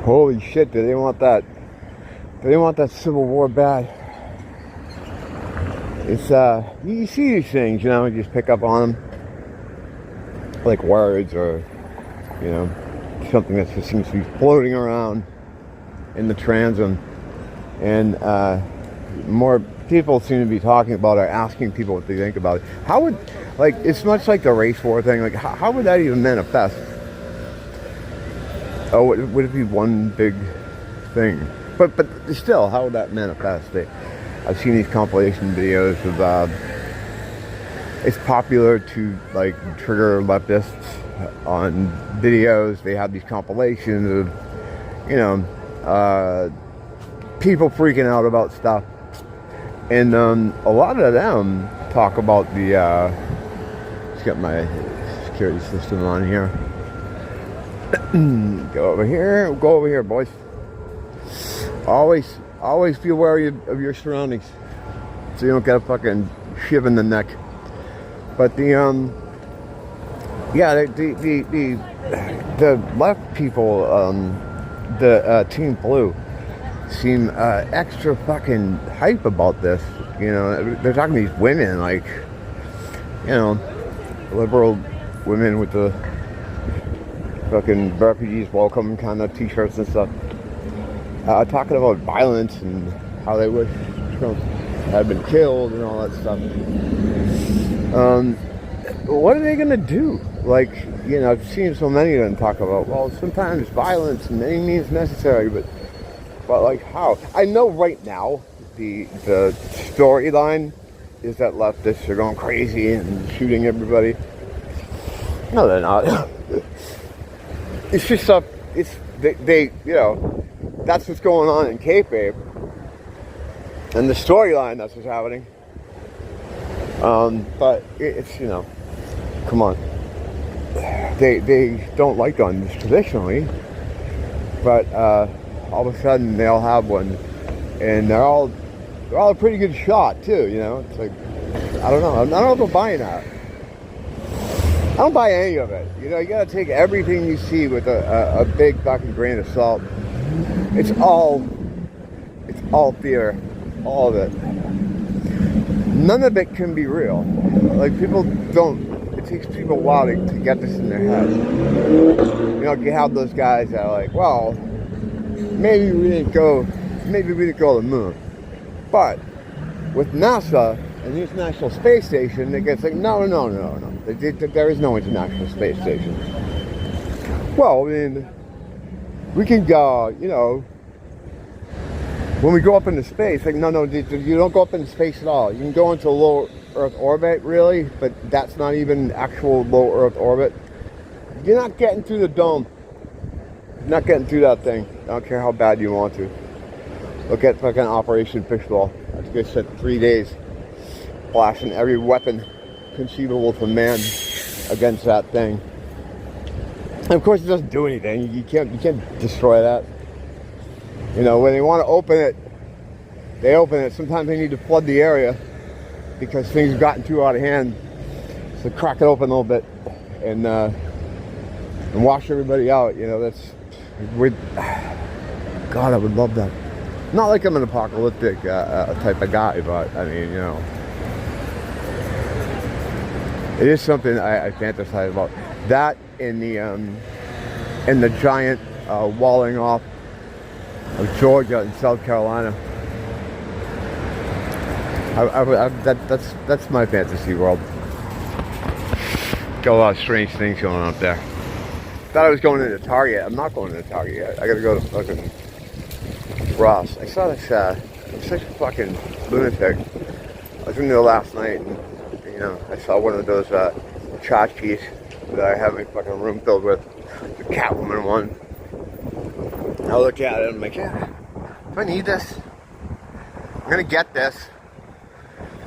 Holy shit, do they want that? Do they want that Civil War bad? It's, you see these things, you know, you just pick up on them. Like words or, you know, something that just seems to be floating around in the transom. And more people seem to be talking about or asking people what they think about it. How would, like, it's much like the race war thing. Like, how would that even manifest? Oh, would it be one big thing? But still, how would that manifest? I've seen these compilation videos of, it's popular to, like, trigger leftists on videos. They have these compilations of, you know, people freaking out about stuff. And a lot of them talk about the, let's get my security system on here. Go over here, boys. Always be wary of your surroundings, so you don't get a fucking shiv in the neck. But the left people, the Team Blue, seem extra fucking hype about this. You know, they're talking to these women, like, you know, liberal women with the fucking refugees welcome kind of t-shirts and stuff, talking about violence and how they wish Trump had been killed and all that stuff. What are they gonna do? Like, you know, I've seen so many of them talk about, well, sometimes violence and any means necessary, but like, how? I know right now the storyline is that leftists are going crazy and shooting everybody. No, they're not. It's just stuff. It's they you know, that's what's going on in kayfabe, and the storyline, that's what's happening. But it's, you know, come on. They don't like guns traditionally, but all of a sudden they'll have one, and they're all a pretty good shot too. You know, it's like, I don't know. I don't know if I'm buying that. I don't buy any of it. You know, you gotta take everything you see with a big fucking grain of salt. It's all theater, all of it. None of it can be real. Like, people don't. It takes people a while to get this in their head. You know, you have those guys that are like, well, maybe we didn't go to the moon, but with NASA and the International Space Station, it gets like, no. There is no International Space Station. Well, I mean, we can go, you know, when we go up into space, like, no, you don't go up into space at all. You can go into low Earth orbit, really, but that's not even actual low Earth orbit. You're not getting through the dome. You're not getting through that thing. I don't care how bad you want to. Look at fucking Operation Fishbowl. That's good shit. 3 days. Blasting every weapon conceivable to man against that thing. And of course, it doesn't do anything. You can't destroy that. You know, when they want to open it, they open it. Sometimes they need to flood the area because things have gotten too out of hand. So crack it open a little bit and wash everybody out. You know, God, I would love that. Not like I'm an apocalyptic type of guy, but I mean, you know, it is something I fantasize about. That in the giant walling off of Georgia and South Carolina. That's my fantasy world. Got a lot of strange things going on up there. Thought I was going into Target. I'm not going into Target yet. I gotta go to fucking Ross. I saw this, I'm such a fucking lunatic. I was in there last night and, you know, I saw one of those tchotchkes that I have my fucking room filled with. The Catwoman one. I look at it and I'm like, yeah, do I need this? I'm gonna get this.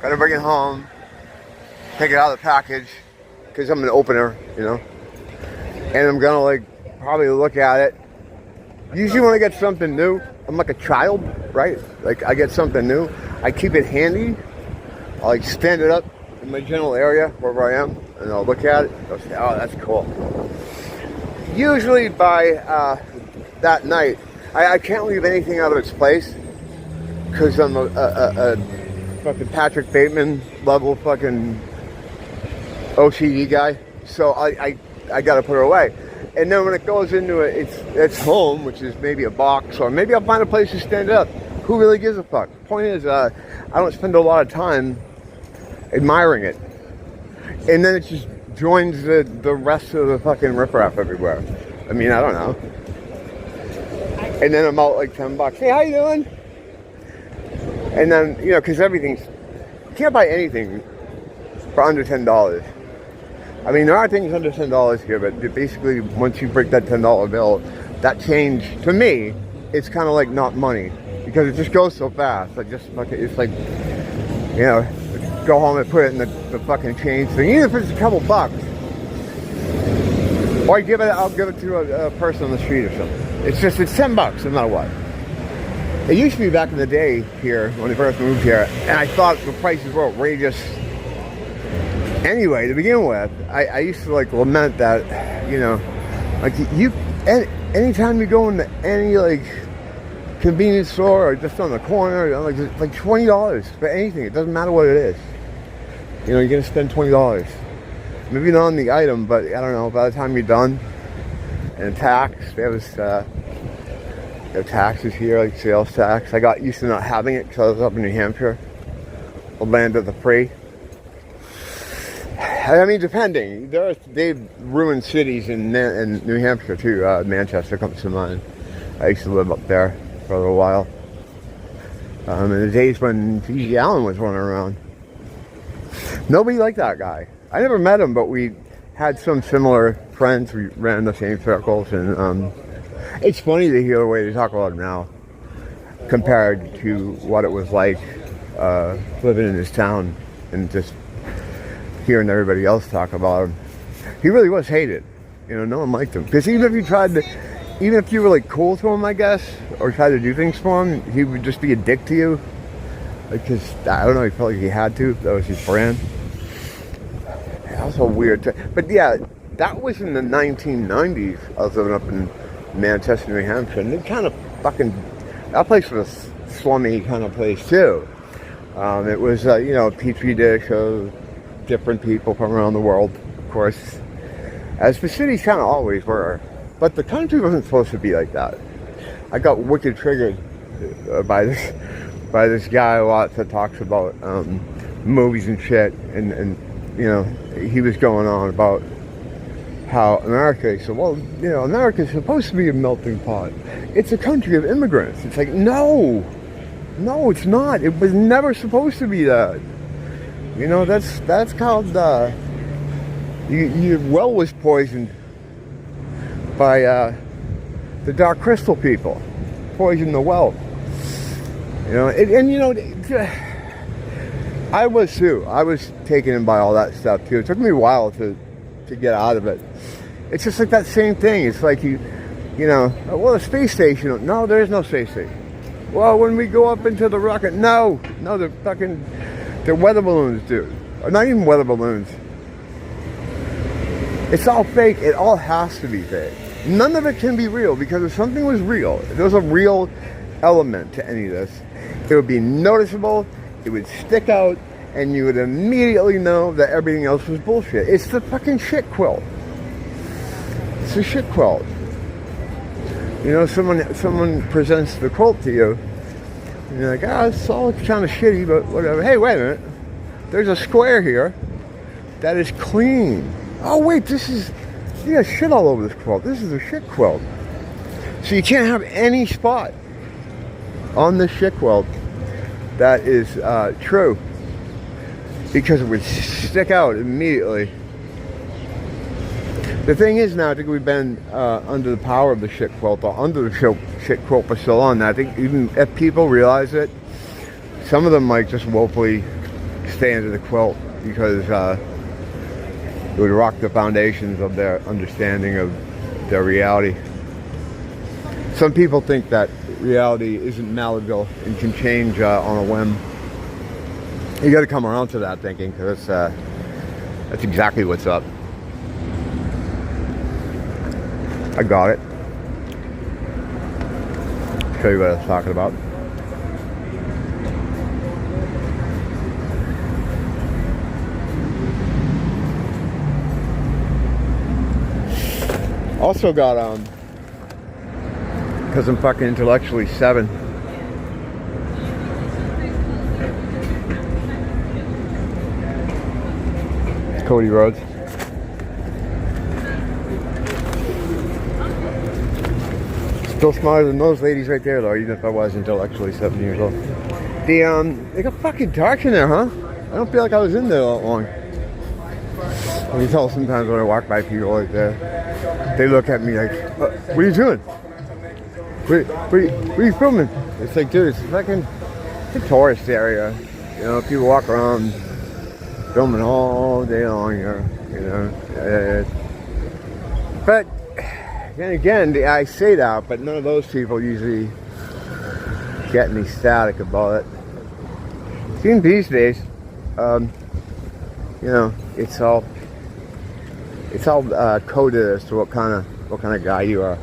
Gotta bring it home. Take it out of the package. Because I'm an opener, you know. And I'm gonna, like, probably look at it. Usually when I get something new, I'm like a child, right? Like, I get something new, I keep it handy. I'll, like, stand it up in my general area, wherever I am, and I'll look at it, and I'll say, oh, that's cool. Usually by that night, I can't leave anything out of its place because I'm a fucking Patrick Bateman level fucking OCD guy. So I gotta put it away. And then when it goes into its home, which is maybe a box, or maybe I'll find a place to stand it up. Who really gives a fuck? The point is, I don't spend a lot of time admiring it. And then it just joins the rest of the fucking riffraff everywhere. I mean, I don't know. And then I'm out like $10. Hey, how you doing? And then, you know, because you can't buy anything for under $10. I mean, there are things under $10 here, but basically, once you break that $10 bill, that change, to me, it's kind of like not money. Because it just goes so fast. It's like, you know, go home and put it in the fucking change thing. Even if it's a couple bucks. Or I'll give it to a person on the street or something. It's $10 no matter what. It used to be back in the day here, when I first moved here, and I thought the prices were outrageous anyway to begin with. I used to like lament that, you know, like anytime you go into any like convenience store or just on the corner, like $20 for anything. It doesn't matter what it is. You know, you're gonna spend $20. Maybe not on the item, but I don't know. By the time you're done, and tax, there was taxes here, like sales tax. I got used to not having it because I was up in New Hampshire, the land of the free. I mean, depending. They've ruined cities in New Hampshire too. Manchester comes to mind. I used to live up there for a little while. In the days when T.G. Allen was running around. Nobody liked that guy. I never met him, but we had some similar friends. We ran in the same circles, and it's funny to hear the way they talk about him now compared to what it was like living in his town and just hearing everybody else talk about him. He really was hated. You know, no one liked him. Because even if you were like cool to him, I guess, or tried to do things for him, he would just be a dick to you. Because, I don't know, he felt like he had to. That was his brand. That was a weird time. But yeah, that was in the 1990s. I was living up in Manchester, New Hampshire. And it kind of that place was a slummy kind of place too. It was, you know, a petri dish of different people from around the world, of course. As the cities kind of always were. But the country wasn't supposed to be like that. I got wicked triggered by this guy a lot that talks about movies and shit, and you know, he was going on about how America, he said, well, you know, America's supposed to be a melting pot. It's a country of immigrants. It's like, no, it's not. It was never supposed to be that. You know, that's called, your well was poisoned by the Dark Crystal people. Poisoned the well. You know, and you know, I was too. I was taken in by all that stuff too. It took me a while to get out of it. It's just like that same thing. It's like you know, well, the space station. No, there is no space station. Well, when we go up into the rocket, no, they're weather balloons, dude. Or not even weather balloons. It's all fake. It all has to be fake. None of it can be real, because if something was real, if there was a real element to any of this, it would be noticeable, it would stick out, and you would immediately know that everything else was bullshit. It's the fucking shit quilt. It's a shit quilt. You know, someone presents the quilt to you, and you're like, it's all kind of shitty, but whatever. Hey, wait a minute. There's a square here that is clean. Oh, wait, you got shit all over this quilt. This is a shit quilt. So you can't have any spot on this shit quilt that is true, because it would stick out immediately. The thing is now, I think we've been under the power of the shit quilt, or under the shit quilt for so long. I think even if people realize it, some of them might just woefully stay under the quilt, because it would rock the foundations of their understanding of their reality. Some people think that reality isn't malleable and can change on a whim. You got to come around to that thinking, because that's exactly what's up. I got it. show you what I was talking about. Also got because I'm fucking intellectually 7. Cody Rhodes. Still smarter than those ladies right there, though, even if I was intellectually 7 years old. It got fucking dark in there, huh? I don't feel like I was in there that long. I can tell sometimes when I walk by people like that, they look at me like, what are you doing? What are you filming? It's like, dude, it's fucking a tourist area. You know, people walk around filming all day long here, you know. But then again, I say that, but none of those people usually get any static about it. Seems these days, you know, it's all coded as to what kind of guy you are.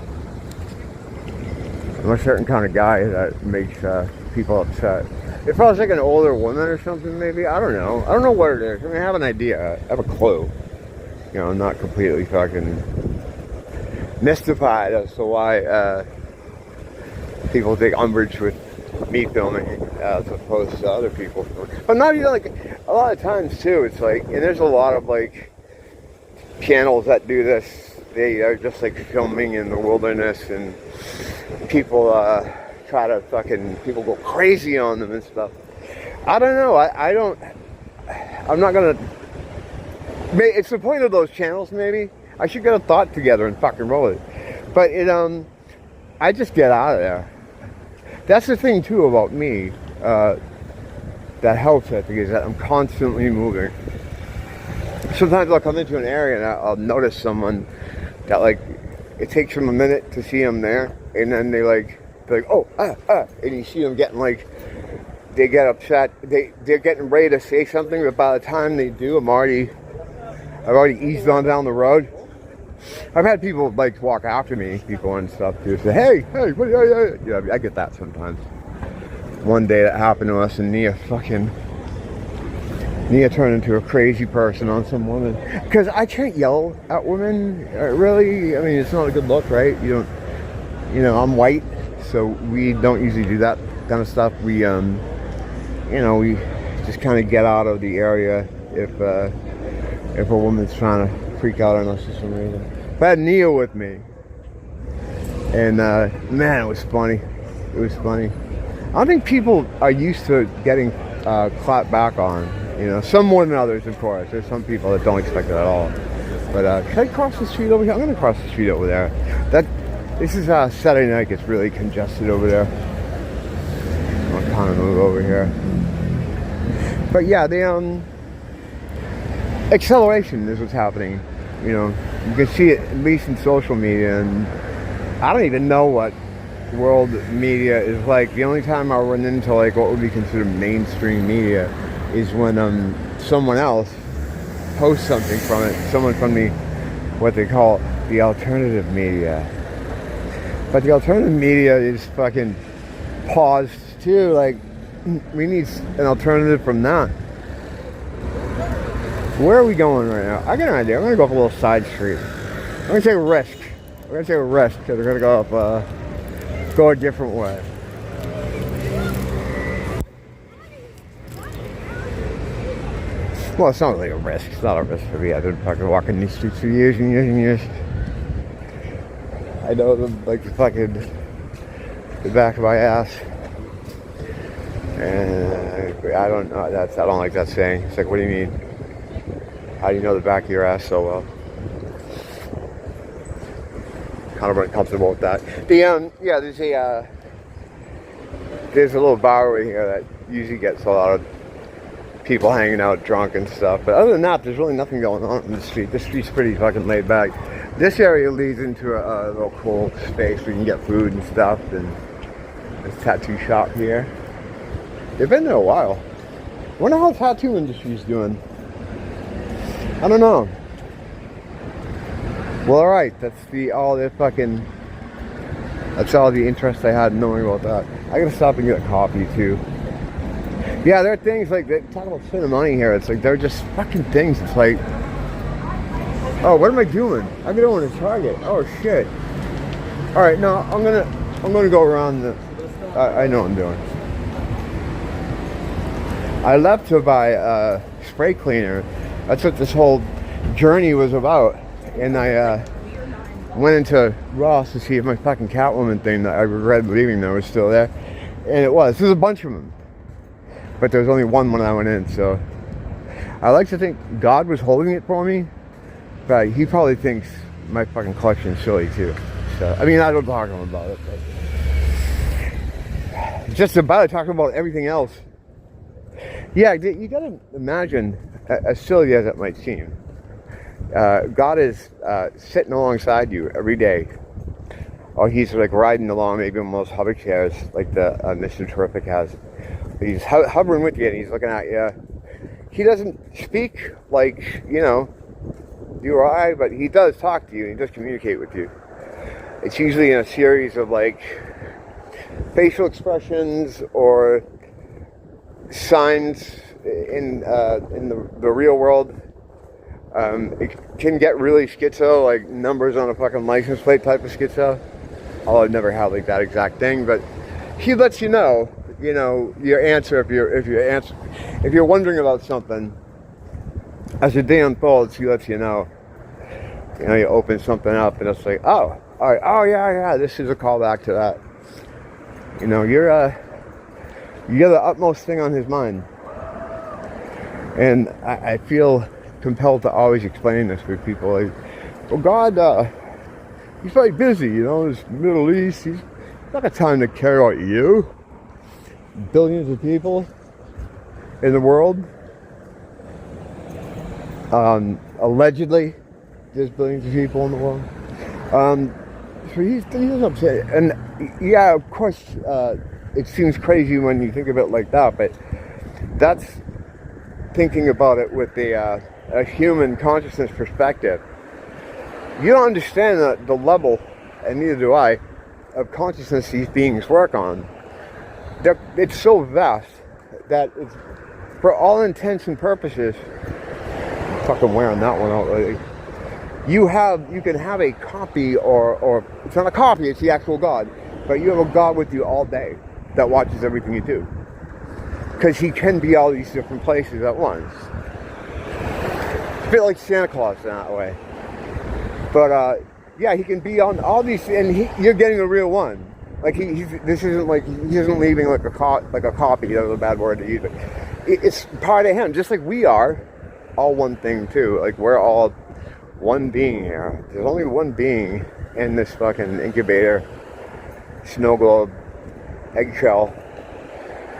I'm a certain kind of guy that makes people upset. If I was like an older woman or something, maybe, I don't know. I don't know what it is. I mean, I have an idea. I have a clue. You know, I'm not completely fucking mystified as to why people take umbrage with me filming as opposed to other people filming. But not even like, a lot of times too, it's like, and there's a lot of like channels that do this. They are just like filming in the wilderness, and people try to fucking, people go crazy on them and stuff. I don't know. I'm not gonna, it's the point of those channels, maybe. I should get a thought together and fucking roll it. But I just get out of there. That's the thing too about me that helps, I think, is that I'm constantly moving. Sometimes I'll come into an area and I'll notice someone that, like, it takes them a minute to see them there, and then they're like, oh, and you see them getting like, they get upset, they're getting ready to say something, but by the time they do, I've already eased on down the road. I've had people like walk after me, people and stuff too, say, hey, what are you? Yeah, I get that sometimes. One day that happened to us, and Nia turned into a crazy person on some woman. Because I can't yell at women, really. I mean, it's not a good look, right? You don't, you know, I'm white, so we don't usually do that kind of stuff. We, you know, we just kind of get out of the area if a woman's trying to freak out on us for some reason. But I had Nia with me, and man, it was funny. It was funny. I don't think people are used to getting clapped back on. You know, some more than others, of course. There's some people that don't expect it at all. But should I cross the street over here? I'm going to cross the street over there. This is Saturday night. It's really congested over there. I'll kind of move over here. But yeah, the acceleration is what's happening. You know, you can see it at least in social media, and I don't even know what world media is like. The only time I run into like what would be considered mainstream media is when someone else posts something from it. Someone from what they call the alternative media. But the alternative media is fucking paused too. Like, we need an alternative from that. Where are we going right now? I got an idea. I'm gonna go up a little side street. I'm gonna take a risk. We're gonna take a risk because we're gonna go up, go a different way. Well, it's not really a risk. It's not a risk for me. I've been fucking walking these streets for years and years and years. I know them like the fucking the back of my ass. And I don't know. I don't like that saying. It's like, what do you mean? How do you know the back of your ass so well? Kind of uncomfortable with that. Yeah, there's a little bar over here that usually gets a lot of people hanging out drunk and stuff. But other than that, there's really nothing going on in the street. This street's pretty fucking laid back. This area leads into a little cool space where you can get food and stuff. And there's a tattoo shop here. They've been there a while. I wonder how the tattoo industry's doing. I don't know. Well, alright, that's all the fucking That's all the interest I had in knowing about that. I gotta stop and get a coffee too. Yeah, there are things like, they talk about spending money here. It's like, they're just fucking things. It's like, oh, what am I doing? I'm going to Target. Oh shit. All right, no, I'm gonna go around the. I know what I'm doing. I left to buy a spray cleaner. That's what this whole journey was about. And I went into Ross to see if my fucking Catwoman thing that I regret leaving there was still there. And it was. There's a bunch of them. But there was only one when I went in, so. I like to think God was holding it for me. But he probably thinks my fucking collection is silly too. So, I mean, I don't talk to him about it. But just about it, talking about everything else. Yeah, you gotta imagine, as silly as it might seem, God is sitting alongside you every day. Or he's like riding along, maybe on those hover chairs like the Mr. Terrific has. He's hovering with you and he's looking at you. He doesn't speak like, you know, you or I, but he does talk to you. He does communicate with you. It's usually in a series of like facial expressions or signs in the real world. It can get really schizo, like numbers on a fucking license plate type of schizo. Although I've never had like that exact thing, but he lets you know your answer if you're wondering about something. As the day unfolds, he lets you know. You know, you open something up and it's like, oh, all right, oh yeah, this is a callback to that. You know, you're the utmost thing on his mind. And I feel compelled to always explain this with people. Like, well, God, he's very busy, you know, his Middle East, he's not got time to care about you. Billions of people in the world. Allegedly, there's billions of people in the world. So he's upset. And yeah, of course, it seems crazy when you think of it like that, but that's thinking about it with a human consciousness perspective. You don't understand the level, and neither do I, of consciousness these beings work on. It's so vast that it's, for all intents and purposes, I'm fucking wearing that one out lately. You can have a copy, or it's not a copy, it's the actual God, but you have a God with you all day that watches everything you do. Because he can be all these different places at once. It's a bit like Santa Claus in that way. But yeah, he can be on all these, and you're getting a real one. Like this isn't like he isn't leaving like a copy. That was a bad word to use, but it's part of him. Just like we are all one thing too. Like we're all one being here. There's only one being in this fucking incubator, snow globe, eggshell,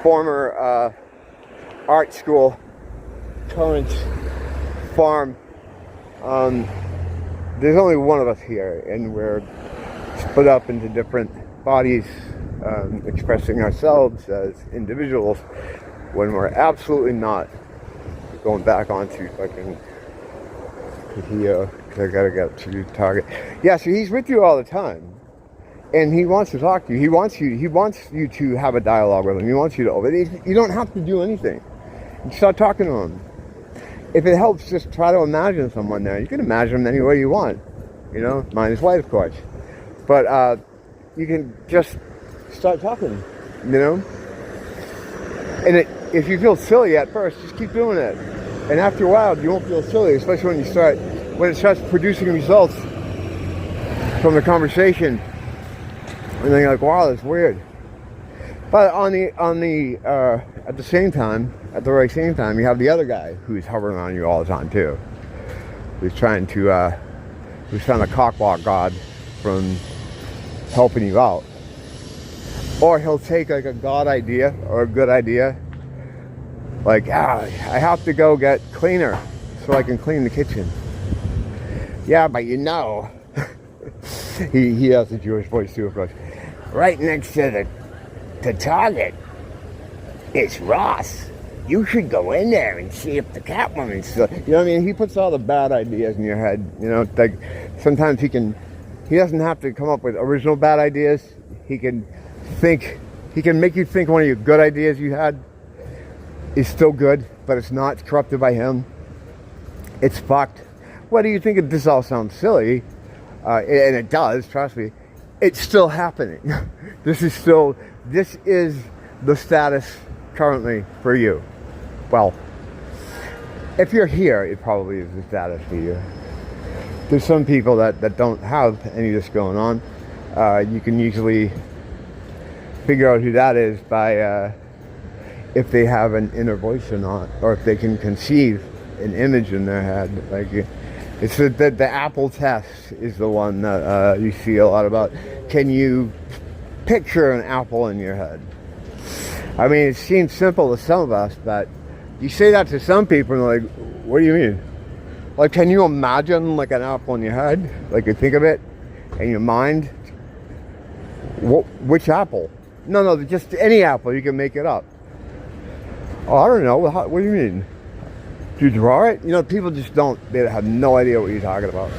former art school, current farm. There's only one of us here, and we're split up into different bodies, expressing ourselves as individuals when we're absolutely not. Going back onto fucking here, because I gotta get to Target. Yeah, so he's with you all the time, and he wants to talk to you. He wants you to have a dialogue with him. He wants you to open it. You don't have to do anything. You start talking to him. If it helps, just try to imagine someone there. You can imagine them any way you want, you know, minus white, of course. But you can just start talking, you know. And if you feel silly at first, just keep doing it. And after a while, you won't feel silly, especially when it starts producing results from the conversation. And then you're like, wow, that's weird. But at the very same time, you have the other guy who's hovering on you all the time too. Who's trying to cockwalk God from helping you out. Or he'll take like a God idea or a good idea. Like, I have to go get cleaner so I can clean the kitchen. Yeah, but you know, he has a Jewish voice too, of course. Right next to the Target, it's Ross. You should go in there and see if the Catwoman's still. You know what I mean? He puts all the bad ideas in your head. You know, like sometimes he doesn't have to come up with original bad ideas. He can make you think one of your good ideas you had is still good, but it's not. It's corrupted by him. It's fucked. Whether you think this all sounds silly, and it does, trust me, it's still happening. This is the status currently for you. Well, if you're here, it probably is the status for you. There's some people that don't have any of this going on. You can usually figure out who that is by if they have an inner voice or not, or if they can conceive an image in their head. Like, it's the apple test is the one that you see a lot about. Can you picture an apple in your head? I mean, it seems simple to some of us, but you say that to some people and they're like, what do you mean? Like, can you imagine like an apple in your head? Like, you think of it in your mind? Which apple? No, just any apple. You can make it up. Oh, I don't know. What do you mean? Do you draw it? You know, people just don't. They have no idea what you're talking about.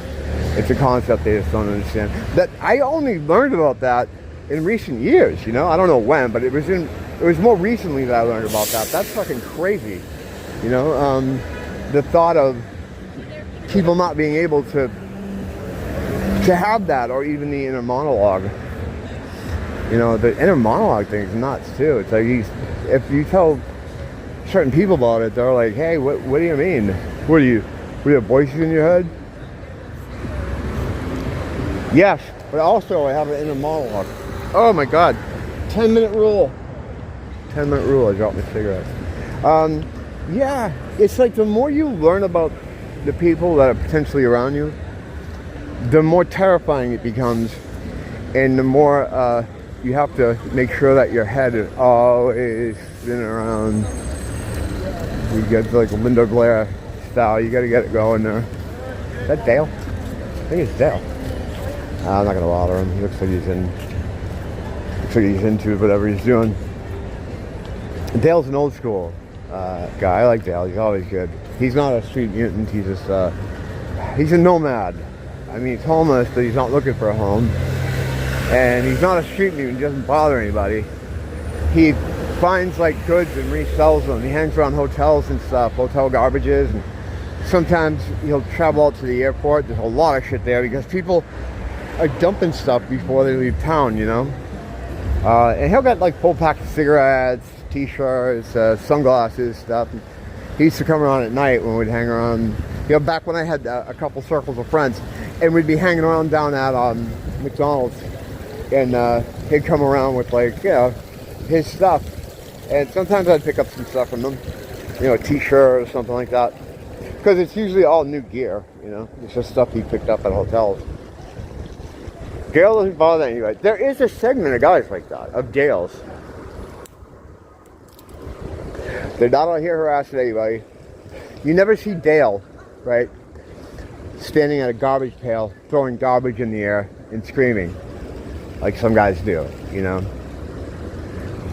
It's a concept they just don't understand. That I only learned about that in recent years. You know, I don't know when, but it was more recently that I learned about that. That's fucking crazy. You know, the thought of people not being able to have that, or even the inner monologue. You know, the inner monologue thing is nuts too. It's like if you tell certain people about it, they're like, hey, what do you mean? What do you have voices in your head? Yes, but also I have an inner monologue. Oh my god, 10-minute rule. 10-minute rule, I dropped my cigarette. Yeah, it's like the more you learn about the people that are potentially around you, the more terrifying it becomes, and the more you have to make sure that your head is always spinning around. You get like a Linda Blair style. You got to get it going there. Is that Dale? I think it's Dale. I'm not gonna bother him. He looks like he's into whatever he's doing. Dale's an old school guy. I like Dale. He's always good. He's not a street mutant. He's just he's a nomad. I mean, he's homeless, but he's not looking for a home. And he's not a street mutant. He doesn't bother anybody. He finds like goods and resells them. He hangs around hotels and stuff, hotel garbages, and sometimes he'll travel out to the airport. There's a lot of shit there because people are dumping stuff before they leave town, you know. And he'll get like full packs of cigarettes, t-shirts, sunglasses, stuff. And he used to come around at night when we'd hang around. You know, back when I had a couple circles of friends, and we'd be hanging around down at McDonald's, and he'd come around with like, you know, his stuff. And sometimes I'd pick up some stuff from them, you know, a t-shirt or something like that, because it's usually all new gear, you know. It's just stuff he picked up at hotels. Dale doesn't bother anybody. There is a segment of guys like that, of Dales. They're not out here harassing anybody. You never see Dale, right, standing at a garbage pail, throwing garbage in the air and screaming like some guys do, you know.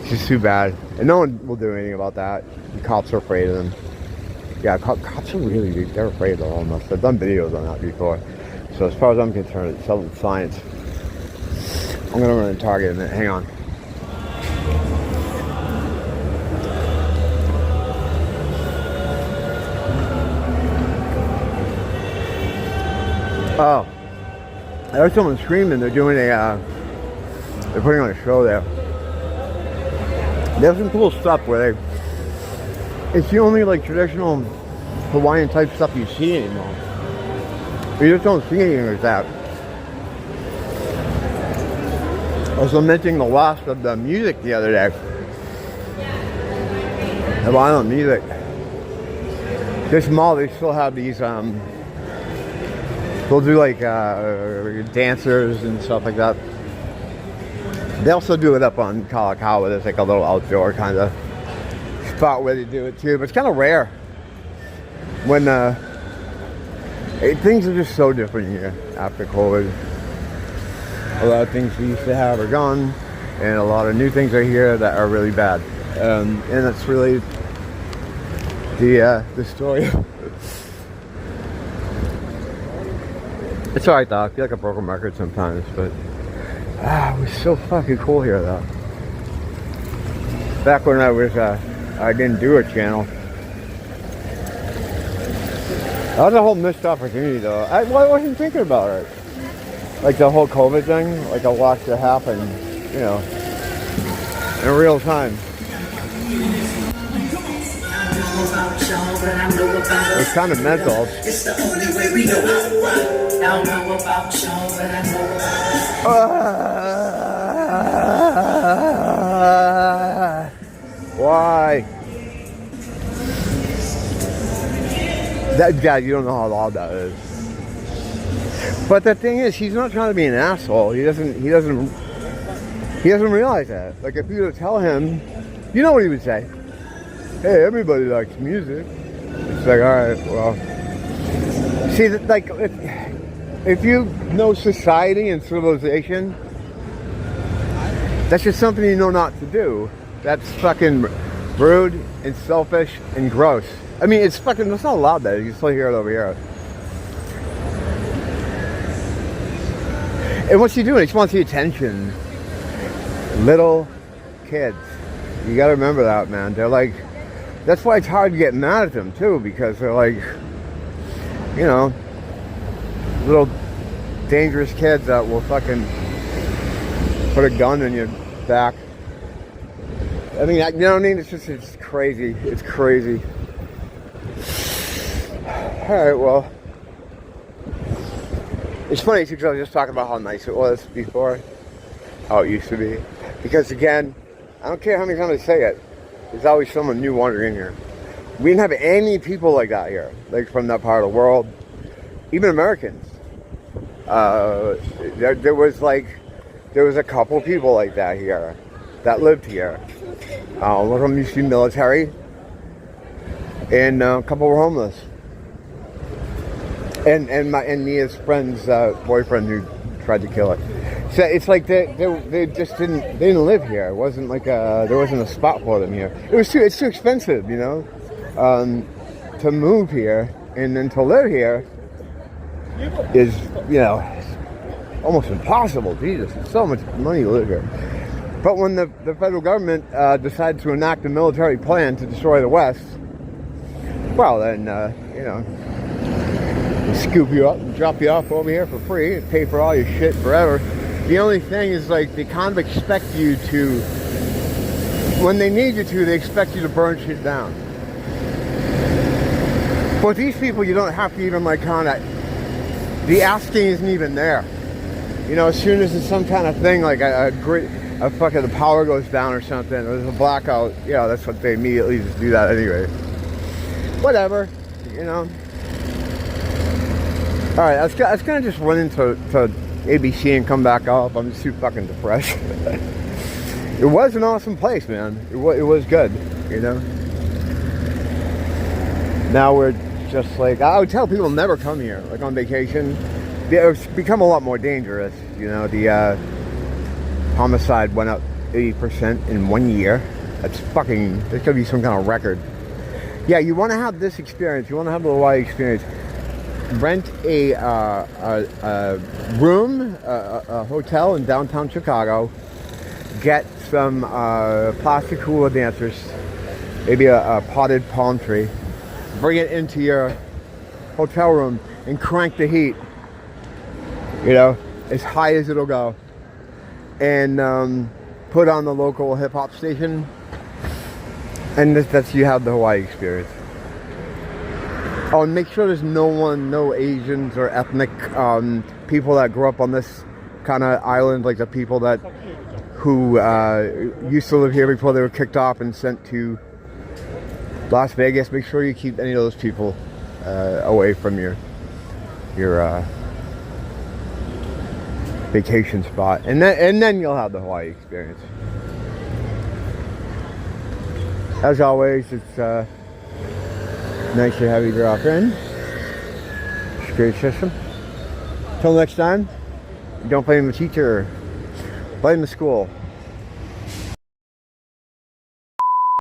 It's just too bad. And no one will do anything about that. The cops are afraid of them. Yeah, cops are really, they're afraid of all of us. I've done videos on that before. So as far as I'm concerned, it's science. I'm going to run to Target in a minute. Hang on. Oh. I heard someone screaming. They're doing they're putting on a show there. There's some cool stuff where it's the only like traditional Hawaiian type stuff you see anymore. You just don't see anything like that. I was lamenting the loss of the music the other day. The violent music. This mall, they still have these, they'll do like dancers and stuff like that. They also do it up on Kalakaua. There's like a little outdoor kind of spot where they do it too. But it's kind of rare when things are just so different here after COVID. A lot of things we used to have are gone, and a lot of new things are here that are really bad. And that's really the story. It's alright though. I feel like a broken record sometimes, but It was so fucking cool here, though. Back when I didn't do a channel. That was a whole missed opportunity, though. I wasn't thinking about it. Like the whole COVID thing, like I watched it happen, you know, in real time. It's kind of mental. It's the only way we know how to rock. I don't know about y'all, but I know about why? That guy, you don't know how loud that is. But the thing is, he's not trying to be an asshole. He doesn't realize that. Like if you were to tell him, you know what he would say? Hey, everybody likes music. It's like, all right, well. See, like, if you know society and civilization, that's just something you know not to do. That's fucking rude and selfish and gross. I mean, it's not allowed there. You can still hear it over here. And what's he doing? He just wants the attention. Little kids. You gotta remember that, man. They're like, that's why it's hard to get mad at them, too, because they're like, you know, little dangerous kids that will fucking put a gun in your back. I mean, you know what I mean? It's crazy. It's crazy. Alright, well. It's funny, too, because I was just talking about how nice it was before. How it used to be. Because, again, I don't care how many times I say it, there's always someone new wandering in here. We didn't have any people like that here. Like, from that part of the world. Even Americans. There was a couple people like that here. That lived here. One of them used to be military. And a couple were homeless. And Mia's friend's boyfriend who tried to kill her. So it's like they just didn't live here. It wasn't like there wasn't a spot for them here. It's too expensive, you know, to move here, and then to live here is, you know, almost impossible. Jesus, it's so much money to live here. But when the federal government decided to enact a military plan to destroy the West, well then, you know, scoop you up and drop you off over here for free and pay for all your shit forever. The only thing is, like, they kind of expect you to, when they need you to, they expect you to burn shit down. But these people, you don't have to even, like, kind of, the asking isn't even there. You know, as soon as there's some kind of thing, like fucking the power goes down or something, or there's a blackout, yeah, that's what they immediately just do that anyway. Whatever, you know. Alright, I was gonna just run into ABC and come back up. I'm just too fucking depressed. It was an awesome place, man. It was good, you know. Now we're just like, I would tell people never come here, like on vacation. It's become a lot more dangerous, you know. The homicide went up 80% in 1 year. That's fucking, there's gonna be some kind of record. Yeah, you want to have this experience. You want to have the Hawaii experience. Rent a room, a hotel in downtown Chicago. Get some plastic hula dancers, maybe a potted palm tree. Bring it into your hotel room and crank the heat, you know, as high as it'll go. And put on the local hip-hop station. And that's you have the Hawaii experience. Oh, and make sure there's no Asians or ethnic people that grew up on this kind of island, like the people who used to live here before they were kicked off and sent to Las Vegas. Make sure you keep any of those people away from your vacation spot, and then you'll have the Hawaii experience. As always, it's nice to have you drop in. It's a great system. Till next time, don't blame the teacher, blame the school.